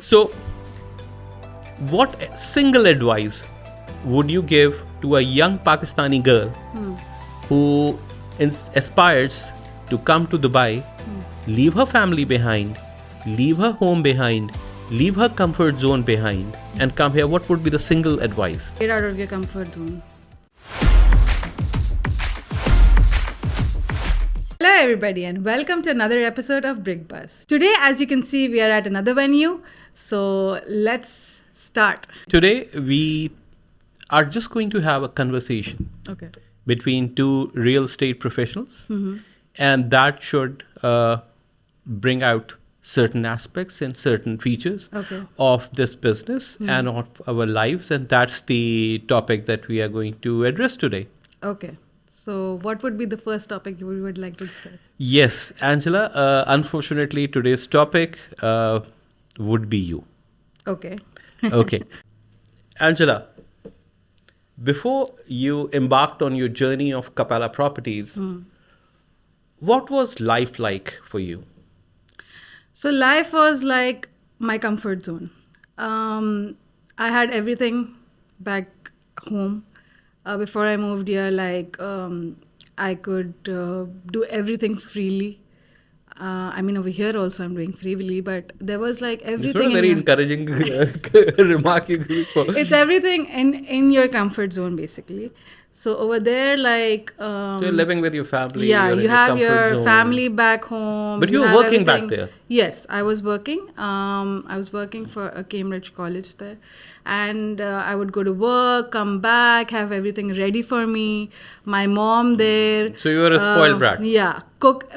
So, what single advice would you give to a young Pakistani girl who aspires to come to Dubai, leave her family behind, leave her home behind, leave her comfort zone behind, and come here? What would be the single advice? Get out of your comfort zone. Hello everybody and welcome to another episode of Brick Bus. Today, as you can see, we are at another venue. So let's start. Today we are just going to have a conversation between two real estate professionals, and that should bring out certain aspects and certain features of this business and of our lives, and that's the topic that we are going to address today. Okay. So what would be the first topic you would like to discuss? Yes, Angela, unfortunately today's topic would be you. Okay. Okay. Angela, before you embarked on your journey of Capella properties, what was life like for you? So life was like my comfort zone. I had everything back home. Before I moved here, I could do everything freely. I mean, over here also I'm doing freely, but there was like everything. It's a very encouraging remark. It's everything in your comfort zone, basically. So over there, so you're living with your family. Yeah, you have your zone. Family back home. But you were working back there. Yes, I was working. I was working for a Cambridge college there. And I would go to work, come back, have everything ready for me. My mom there. So you were a spoiled brat. Yeah,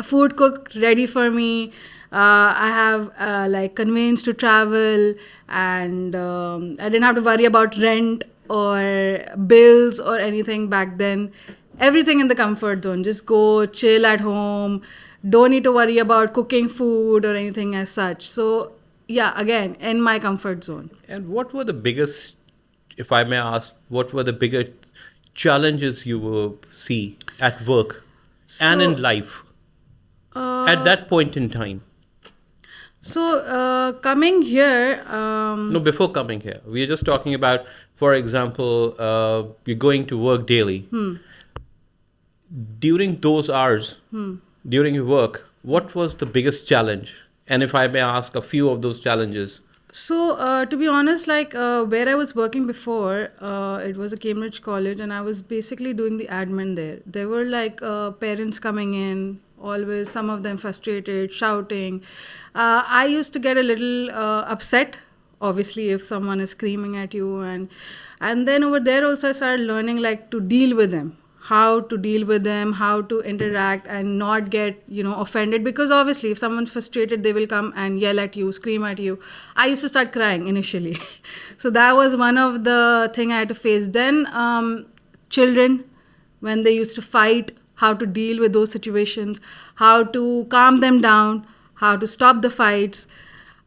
food cooked ready for me. I have conveyance to travel, and I didn't have to worry about rent or bills or anything back then. Everything in the comfort zone. Just go chill at home. Don't need to worry about cooking food or anything as such. So yeah, again, in my comfort zone. And what were the biggest, if I may ask, what were the bigger challenges you will see at work and in life at that point in time? So coming here... No, before coming here. We are just talking about, for example, you're going to work daily. During those hours, during your work, what was the biggest challenge? And if I may ask a few of those challenges. So, to be honest, where I was working before, it was a Cambridge college, and I was basically doing the admin there. There were parents coming in, always, some of them frustrated, shouting. I used to get a little upset, obviously, if someone is screaming at you. And then over there also I started learning to deal with them. How to deal with them, how to interact and not get, offended. Because obviously if someone's frustrated, they will come and yell at you, scream at you. I used to start crying initially. So that was one of the thing I had to face. Then children, when they used to fight, how to deal with those situations, how to calm them down, how to stop the fights.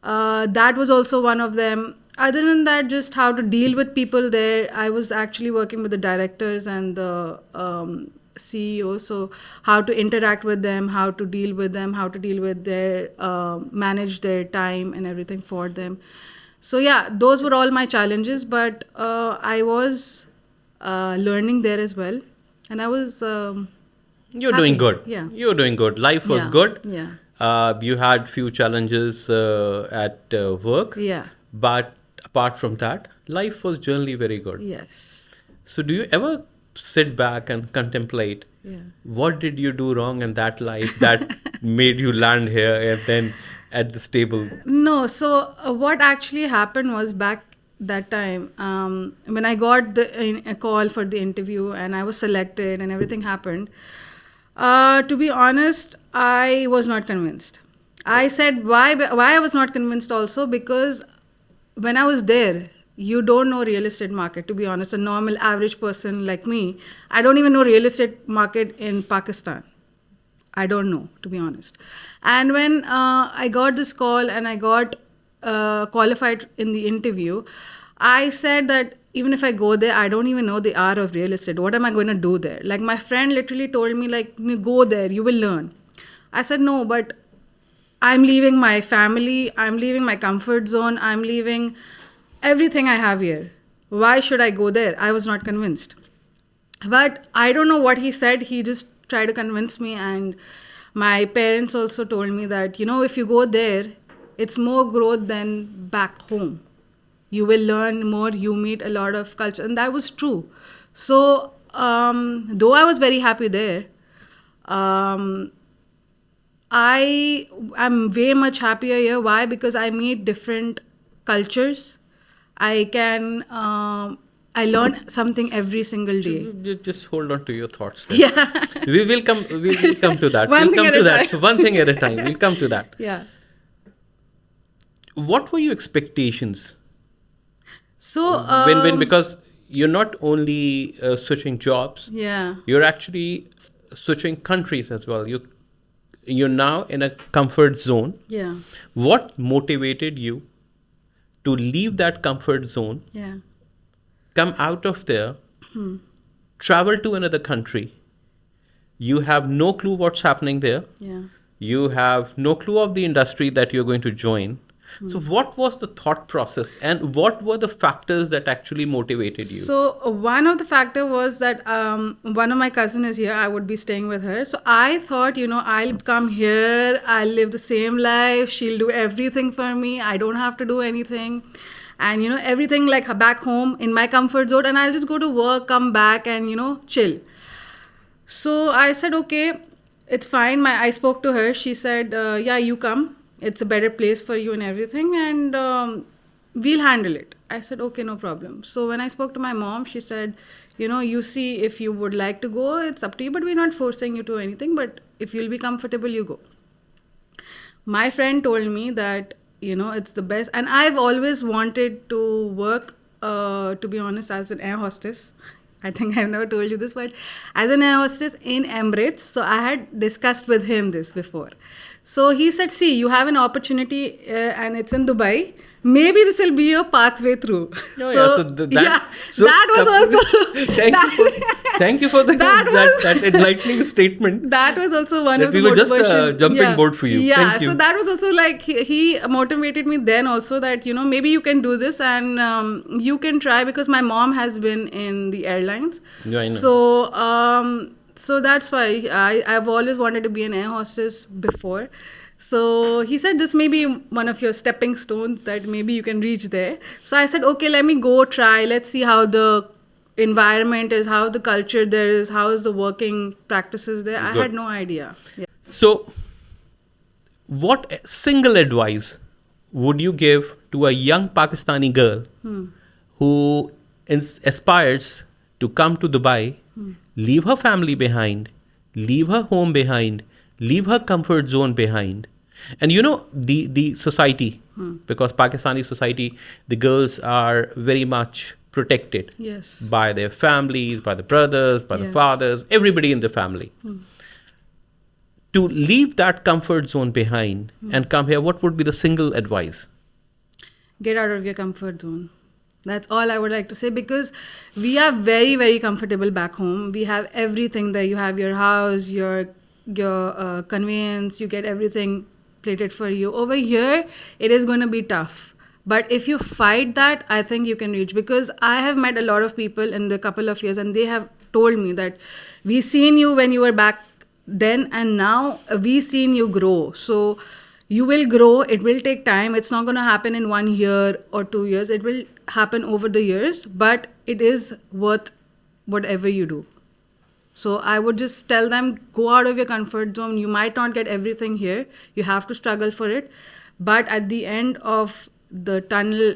That was also one of them. Other than that, just how to deal with people there. I was actually working with the directors and the CEO. So how to interact with them, how to deal with them, how to deal with their, manage their time and everything for them. So yeah, those were all my challenges. But I was learning there as well. And I was You're happy. Doing good. Yeah. You're doing good. Life was good. Yeah. You had few challenges at work. Yeah. But apart from that, life was generally very good. Yes. So do you ever sit back and contemplate what did you do wrong in that life that made you land here and then at this table? No. So what actually happened was back that time when I got a call for the interview and I was selected and everything happened, to be honest, I was not convinced. I said why I was not convinced also because when I was there, you don't know real estate market, to be honest. A normal average person like me, I don't even know real estate market in Pakistan. I don't know, to be honest. And when I got this call and I got qualified in the interview, I said that even if I go there, I don't even know the art of real estate. What am I going to do there? My friend literally told me, go there, you will learn. I said, no, but I'm leaving my family, I'm leaving my comfort zone, I'm leaving everything I have here. Why should I go there? I was not convinced. But I don't know what he said. He just tried to convince me. And my parents also told me that, if you go there, it's more growth than back home. You will learn more, you meet a lot of culture. And that was true. So, though I was very happy there, I am way much happier here. Why? Because I meet different cultures. I learn something every single day. Just hold on to your thoughts there. Yeah. We will come to that. One thing at a time. One thing at a time. We'll come to that. Yeah. What were your expectations? So Because you're not only switching jobs. Yeah. You're actually switching countries as well. You're now in a comfort zone. Yeah. What motivated you to leave that comfort zone? Yeah. Come out of there, travel to another country. You have no clue what's happening there. Yeah. You have no clue of the industry that you're going to join. So what was the thought process and what were the factors that actually motivated you? So one of the factor was that one of my cousin is here. I would be staying with her. So I thought, I'll come here. I'll live the same life. She'll do everything for me. I don't have to do anything. And, everything like back home in my comfort zone. And I'll just go to work, come back and, chill. So I said, okay, it's fine. I spoke to her. She said, yeah, you come. It's a better place for you and everything. And we'll handle it. I said, okay, no problem. So when I spoke to my mom, she said, you see, if you would like to go, it's up to you. But we're not forcing you to anything. But if you'll be comfortable, you go. My friend told me that, it's the best. And I've always wanted to work, to be honest, as an air hostess. I think I've never told you this, but as an air hostess in Emirates. So I had discussed with him this before. So he said, see, you have an opportunity and it's in Dubai. Maybe this will be your pathway through. That was also... Thank you for that enlightening statement. That was also one of the motivation. We were just jumping board for you. Yeah, Thank you. So that was also like, he motivated me then also that, maybe you can do this and you can try, because my mom has been in the airlines. Yeah, I know. So that's why I've always wanted to be an air hostess before. So he said, this may be one of your stepping stones that maybe you can reach there. So I said, okay, let me go try. Let's see how the environment is, how the culture there is, how is the working practices there. I had no idea. Yeah. So what single advice would you give to a young Pakistani girl who aspires to come to Dubai, leave her family behind, leave her home behind, leave her comfort zone behind? And the society, because Pakistani society, the girls are very much protected by their families, by the brothers, by the fathers, everybody in the family. To leave that comfort zone behind and come here, what would be the single advice? Get out of your comfort zone. That's all I would like to say, because we are very, very comfortable back home. We have everything there. You have your house, your conveyance, you get everything plated for you. Over here, it is going to be tough. But if you fight that, I think you can reach. Because I have met a lot of people in the couple of years and they have told me that we seen you when you were back then and now we seen you grow. So you will grow. It will take time. It's not going to happen in 1 year or 2 years. It will happen over the years, but it is worth whatever you do. So I would just tell them, go out of your comfort zone. You might not get everything here. You have to struggle for it. But at the end of the tunnel,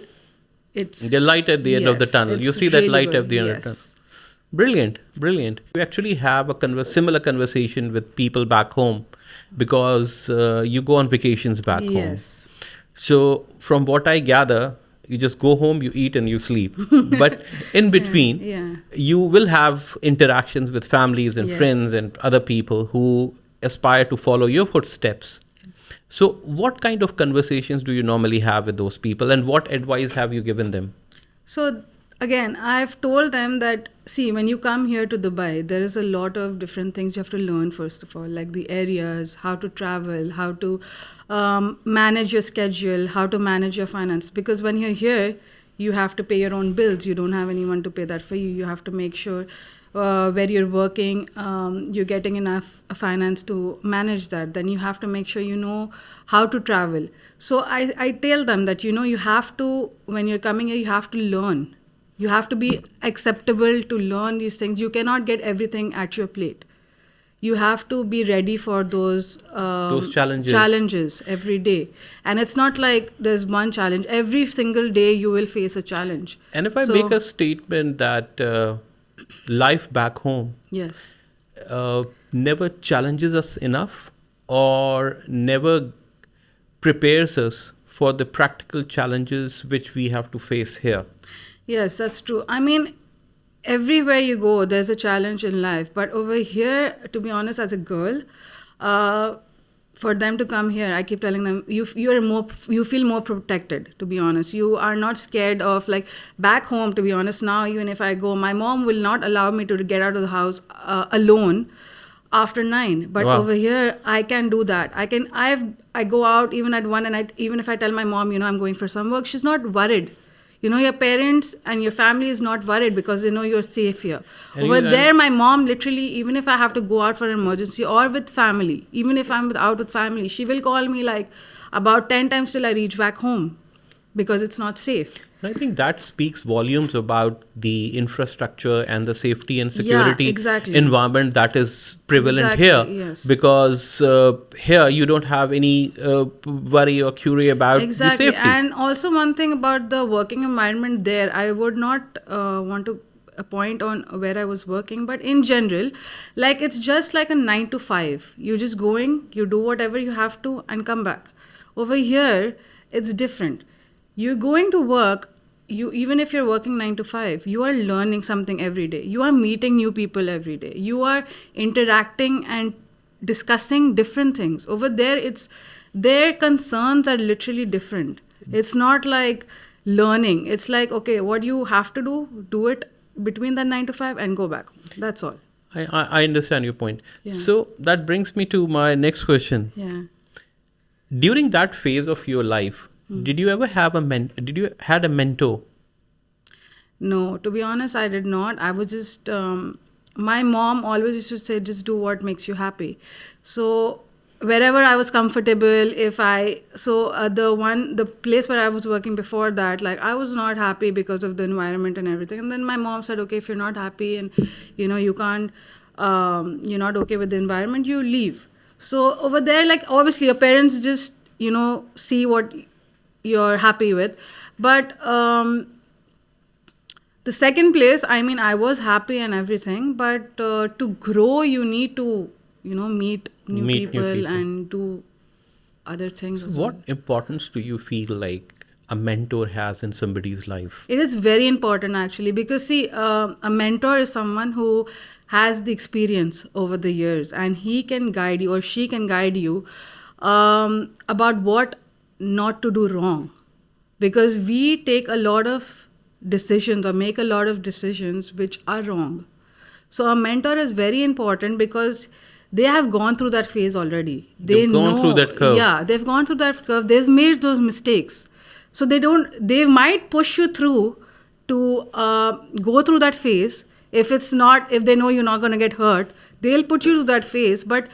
it's... The light at the end of the tunnel. You see that really light good. at the end of the tunnel. Brilliant, brilliant. We actually have a similar conversation with people back home because you go on vacations back home. So from what I gather, you just go home, you eat and you sleep. But in between, you will have interactions with families and friends and other people who aspire to follow your footsteps. So what kind of conversations do you normally have with those people and what advice have you given them? So Again, I've told them that, see, when you come here to Dubai, there is a lot of different things you have to learn, first of all, like the areas, how to travel, how to manage your schedule, how to manage your finance. Because when you're here, you have to pay your own bills. You don't have anyone to pay that for you. You have to make sure where you're working, you're getting enough finance to manage that. Then you have to make sure you know how to travel. So I tell them that, you have to, when you're coming here, you have to learn. You have to be acceptable to learn these things. You cannot get everything at your plate. You have to be ready for those challenges every day. And it's not like there's one challenge. Every single day you will face a challenge. And if I make a statement that life back home yes, never challenges us enough or never prepares us for the practical challenges which we have to face here. Yes, that's true. I mean, everywhere you go, there's a challenge in life. But over here, to be honest, as a girl, for them to come here, I keep telling them, you feel more protected, to be honest. You are not scared of, like, back home, to be honest. Now, even if I go, my mom will not allow me to get out of the house alone after 9. But Wow. over here, I can do that. I go out even at 1, and even if I tell my mom, I'm going for some work, she's not worried. Your parents and your family is not worried because they know you're safe here. Over there, my mom literally, even if I have to go out for an emergency or with family, even if I'm out with family, she will call me like about 10 times till I reach back home because it's not safe. I think that speaks volumes about the infrastructure and the safety and security environment that is prevalent here. Yes. Because here you don't have any worry or query about the safety. And also one thing about the working environment there, I would not want to point on where I was working, but in general, like, it's just like a 9 to 5. You're just going, you do whatever you have to and come back. Over here, it's different. You're going to work, even if you're working 9 to 5, you are learning something every day. You are meeting new people every day. You are interacting and discussing different things. Over there, their concerns are literally different. It's not like learning. It's like, okay, what you have to do it between that 9 to 5 and go back. That's all. I understand your point. Yeah. So that brings me to my next question. Yeah. During that phase of your life, did you ever have had a mentor? No, to be honest, I did not. I was just, my mom always used to say, just do what makes you happy. So wherever I was comfortable, the place where I was working before that, like, I was not happy because of the environment and everything. And then my mom said, okay, if you're not happy and, you can't, you're not okay with the environment, you leave. So over there, like, obviously your parents just, see what you're happy with. But the second place, I mean, I was happy and everything, but to grow, you need to, meet new people and do other things. So what importance do you feel like a mentor has in somebody's life? It is very important, actually, because, see, a mentor is someone who has the experience over the years, and he can guide you or she can guide you about what not to do wrong. Because we take a lot of decisions or make a lot of decisions which are wrong. So a mentor is very important because they have gone through that phase already. They've gone through that curve. Yeah, they've gone through that curve. They've made those mistakes. So they might push you through to go through that phase. If they know you're not going to get hurt, they'll put you through that phase. But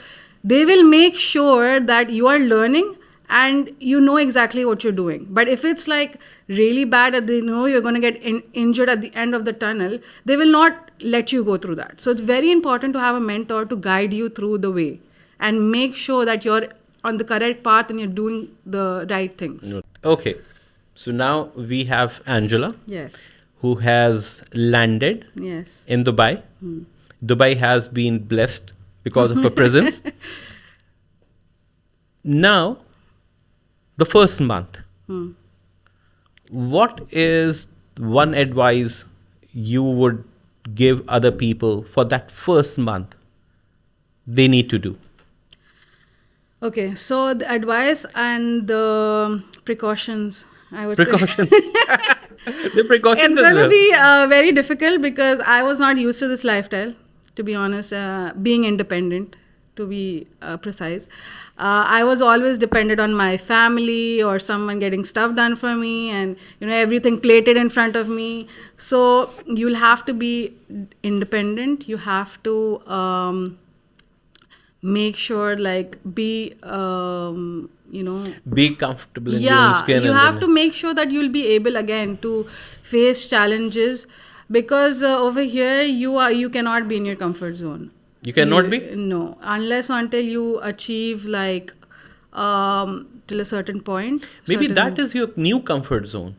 they will make sure that you are learning and you know exactly what you're doing. But if it's like really bad and they know you're going to get injured at the end of the tunnel, they will not let you go through that. So it's very important to have a mentor to guide you through the way and make sure that you're on the correct path and you're doing the right things. Okay. So now we have Angela. Yes. Who has landed in Dubai. Dubai has been blessed because of her presence. Now, the first month, what is one advice you would give other people for that first month they need to do? Okay, so the advice and the precautions I would Precaution. say. The precautions It's as going to well. be very difficult because I was not used to this lifestyle, to be honest, being independent, to be precise. I was always dependent on my family or someone getting stuff done for me, and everything plated in front of me. So you'll have to be independent. You have to make sure, like, be Be comfortable in your own skin. you And have to then, make sure that you'll be able again to face challenges, because over here you cannot be in your comfort zone. you cannot be? No, unless until you achieve, like, till a certain point. Maybe certain- that is your new comfort zone.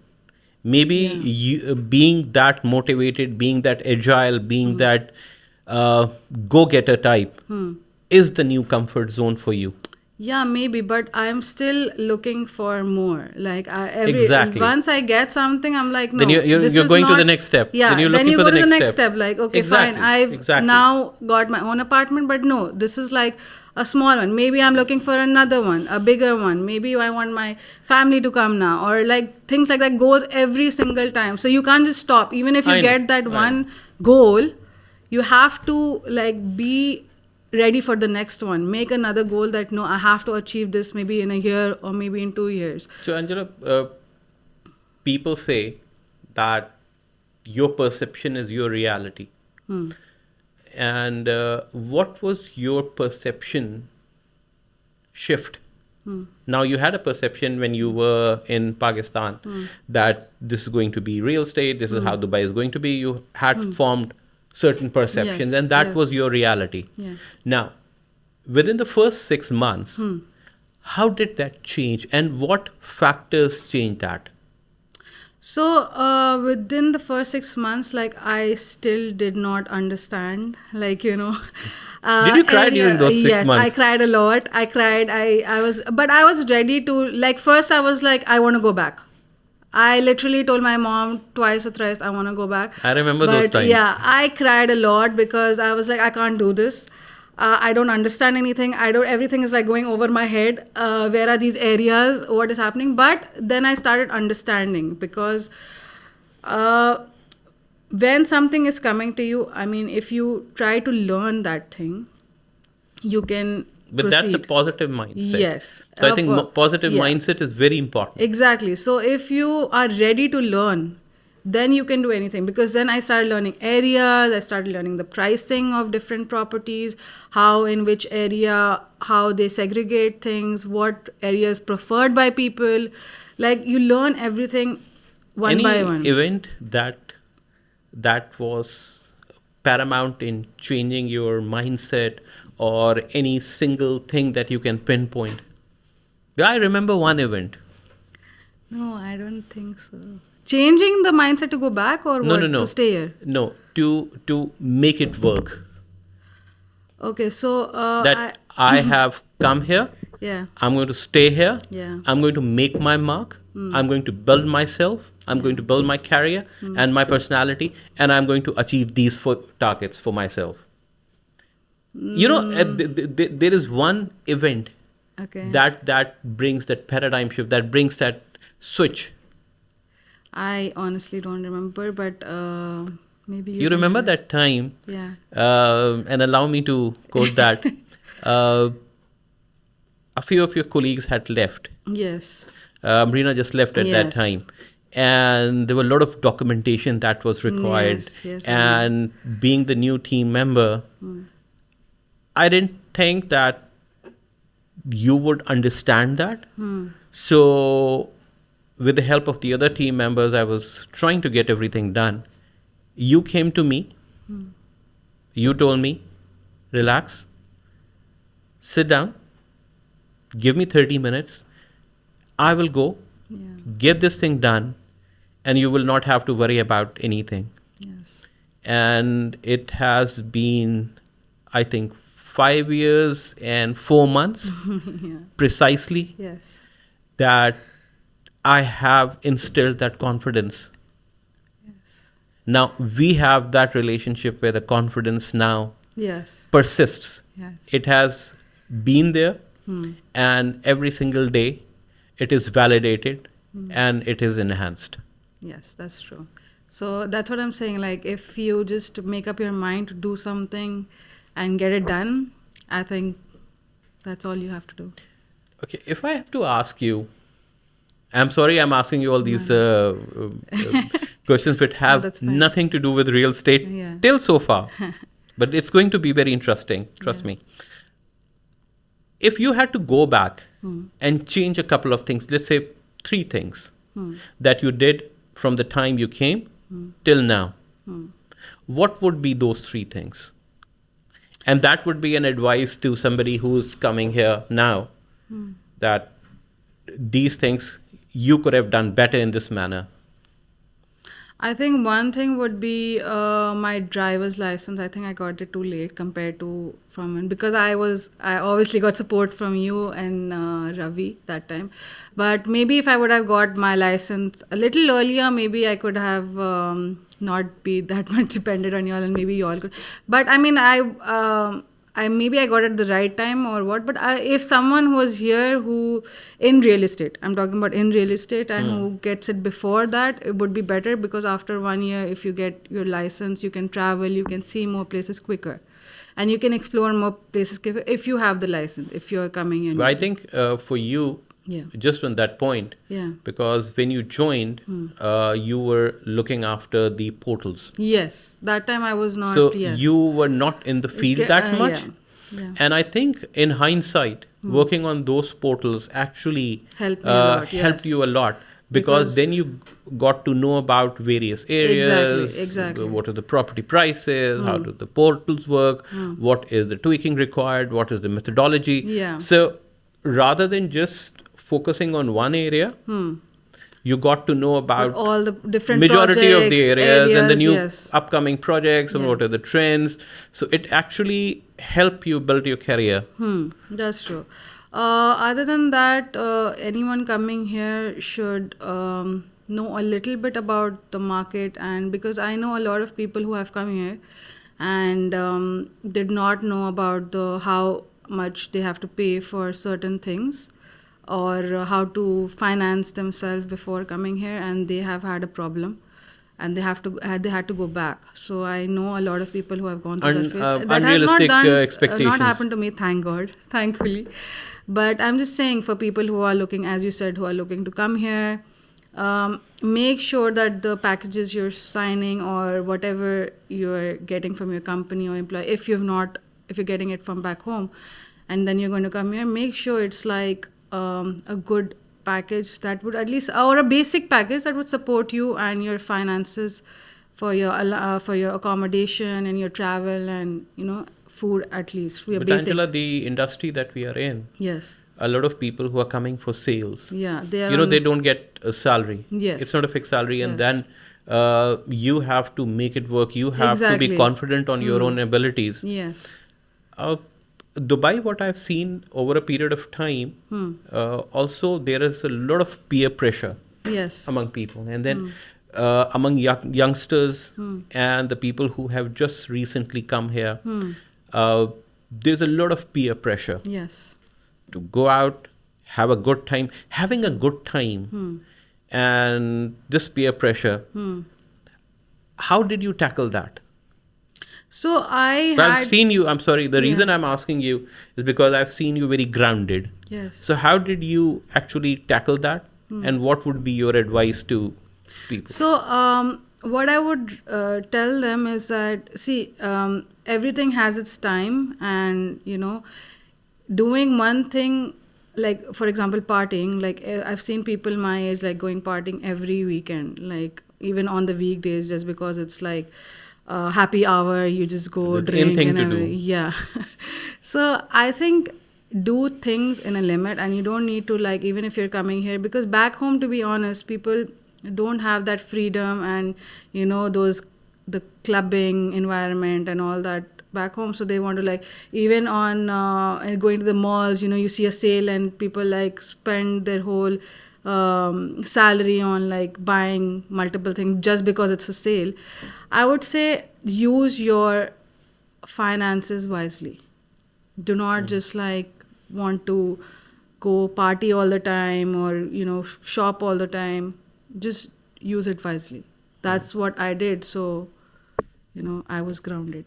Maybe Yeah. you, being that motivated, being that agile, being that go-getter type is the new comfort zone for you. Yeah, maybe, but I'm still looking for more. Like, Exactly. once I get something, I'm like, no. Then you're this you're is going to not- the next step. Yeah, Then you're then looking you for go the to the next next step. step. Like, okay, Exactly, fine, I've exactly. now got my own apartment, but no, this is like a small one. Maybe I'm looking for another one, a bigger one. Maybe I want my family to come now, or like things like that goes every single time. So you can't just stop. Even if you I know, get that I one goal, you have to, like, be ready for the next one. Make another goal that, no, I have to achieve this maybe in a year or maybe in 2 years. So, Angela, people say that your perception is your reality. And what was your perception shift? Now, you had a perception when you were in Pakistan that this is going to be real estate, this is how Dubai is going to be. You had formed certain perceptions, Yes, and that yes. was your reality. Yeah. Now, within the first 6 months, how did that change, and what factors changed that? So within the first 6 months, like, I still did not understand, like, Did you cry during those 6 yes, months? I cried a lot. I cried. But I was ready to, like, first I was like, I want to go back. I literally told my mom twice or thrice, I want to go back. I remember those times. Yeah, I cried a lot because I was like, I can't do this. I don't understand anything. Everything is like going over my head. Where are these areas? What is happening? But then I started understanding, because when something is coming to you, I mean, if you try to learn that thing, you can But that's a proceed. positive mindset. Yes. So I think positive yeah. mindset is very important. Exactly. So if you are ready to learn, then you can do anything. Because then I started learning areas, I started learning the pricing of different properties, how in which area, how they segregate things, what areas preferred by people. Like, you learn everything one by one. Any event that was paramount in changing your mindset, or any single thing that you can pinpoint? I remember one event. No, I don't think so. Changing the mindset to go back, or what? No. To stay here? No, to make it work. Okay, so That I have come here. yeah. I'm going to stay here. Yeah. I'm going to make my mark. I'm going to build myself. I'm going to build my career and my personality, and I'm going to achieve these targets for myself. There is one event Okay. that brings that paradigm shift, that brings that switch. I honestly don't remember, but maybe You remember that time? Yeah. And allow me to quote that. A few of your colleagues had left. Yes. Marina just left at that Yes. time. And there were a lot of documentation that was required. Yes, and being the new team member, I didn't think that you would understand that. So, with the help of the other team members, I was trying to get everything done. You came to me. You told me, relax, sit down, give me 30 minutes. I will go, get this thing done, and you will not have to worry about anything. Yes. And it has been, I think, 5 years and 4 months Yeah. precisely Yes. that I have instilled that confidence. Yes. Now we have that relationship where the confidence now Yes. persists. Yes. It has been there, and every single day it is validated, and it is enhanced. Yes, that's true. So that's what I'm saying. Like, if you just make up your mind to do something and get it done, I think that's all you have to do. Okay, if I have to ask you, I'm sorry I'm asking you all these questions which No, have that's fine. nothing to do with real estate Yeah. till so far. But it's going to be very interesting, trust Yeah. me. If you had to go back Hmm. and change a couple of things, let's say 3 things Hmm. that you did from the time you came till now, what would be those 3 things? And that would be an advice to somebody who's coming here now, that these things you could have done better in this manner. I think one thing would be my driver's license. I think I got it too late compared to because I obviously got support from you and Ravi that time, but maybe if I would have got my license a little earlier, maybe I could have not be that much dependent on y'all, and maybe y'all could. But I mean, I maybe I got it at the right time or what, but if someone was here who in real estate, I'm talking about in real estate, and who gets it before that, it would be better, because after 1 year, if you get your license, you can travel, you can see more places quicker, and you can explore more places quicker if you have the license, if you're coming in. But I think for you, Yeah. just on that point, Yeah. because when you joined, you were looking after the portals. Yes, that time I was not. So Yes. you were not in the field that much. Yeah. Yeah. And I think in hindsight, working on those portals actually Helped me a lot, helped yes. you a lot, because then you got to know about various areas. Exactly. What are the property prices? How do the portals work? What is the tweaking required? What is the methodology? Yeah. So rather than just focusing on one area, you got to know But about all the different majority of the projects, areas and the new yes. upcoming projects and Yeah. what are the trends. So it actually helped you build your career. That's true. Other than that, anyone coming here should know a little bit about the market, and because I know a lot of people who have come here and did not know about the how much they have to pay for certain things, or how to finance themselves before coming here, and they have had a problem, and they had to go back. So I know a lot of people who have gone through that phase. That has not Unrealistic done expectations. not happened to me, thank God, thankfully. But I'm just saying, for people who are looking, as you said, who are looking to come here, make sure that the packages you're signing or whatever you're getting from your company or employer, if you're getting it from back home and then you're going to come here, make sure it's like a good package that would at least, or a basic package that would support you and your finances for your accommodation and your travel and food, at least for your But basic. Angela, the industry that we are in, Yes. a lot of people who are coming for sales, Yeah, they are. they don't get a salary. Yes. It's not a fixed salary, and Yes. then you have to make it work. You have to be Exactly. confident on your own abilities. Yes. Dubai, what I've seen over a period of time, also there is a lot of peer pressure Yes. among people, and then among youngsters and the people who have just recently come here, there's a lot of peer pressure Yes. to go out, have a good time, having a good time, and this peer pressure. How did you tackle that? So I Well, had. I've seen you. I'm sorry. The Yeah. reason I'm asking you is because I've seen you very grounded. Yes. So how did you actually tackle that? And what would be your advice to people? So, what I would tell them is that, see, everything has its time, and doing one thing, like for example, partying. Like I've seen people my age like going partying every weekend, like even on the weekdays, just because it's like happy hour. You just go That's drink in thing and to do. yeah. So I think do things in a limit, and you don't need to, like, even if you're coming here, because back home, to be honest, people don't have that freedom and the clubbing environment and all that back home. So they want to, like, even on and going to the malls, you see a sale and people like spend their whole salary on like buying multiple things just because it's a sale. I would say use your finances wisely. Do not just like want to go party all the time or, shop all the time. Just use it wisely. That's what I did. So, I was grounded.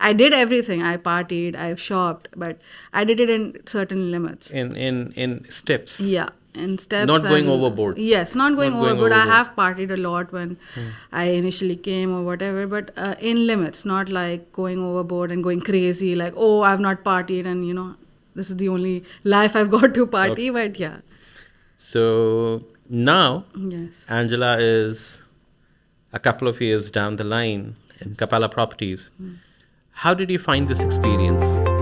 I did everything. I partied, I shopped, but I did it in certain limits. In steps. Yeah, in steps. Not going overboard. Yes, not going overboard. overboard. I have partied a lot when I initially came or whatever, but in limits, not like going overboard and going crazy, like, oh, I've not partied and, this is the only life I've got to party, but yeah. So now, Yes. Angela is a couple of years down the line in Capella Properties. How did you find this experience?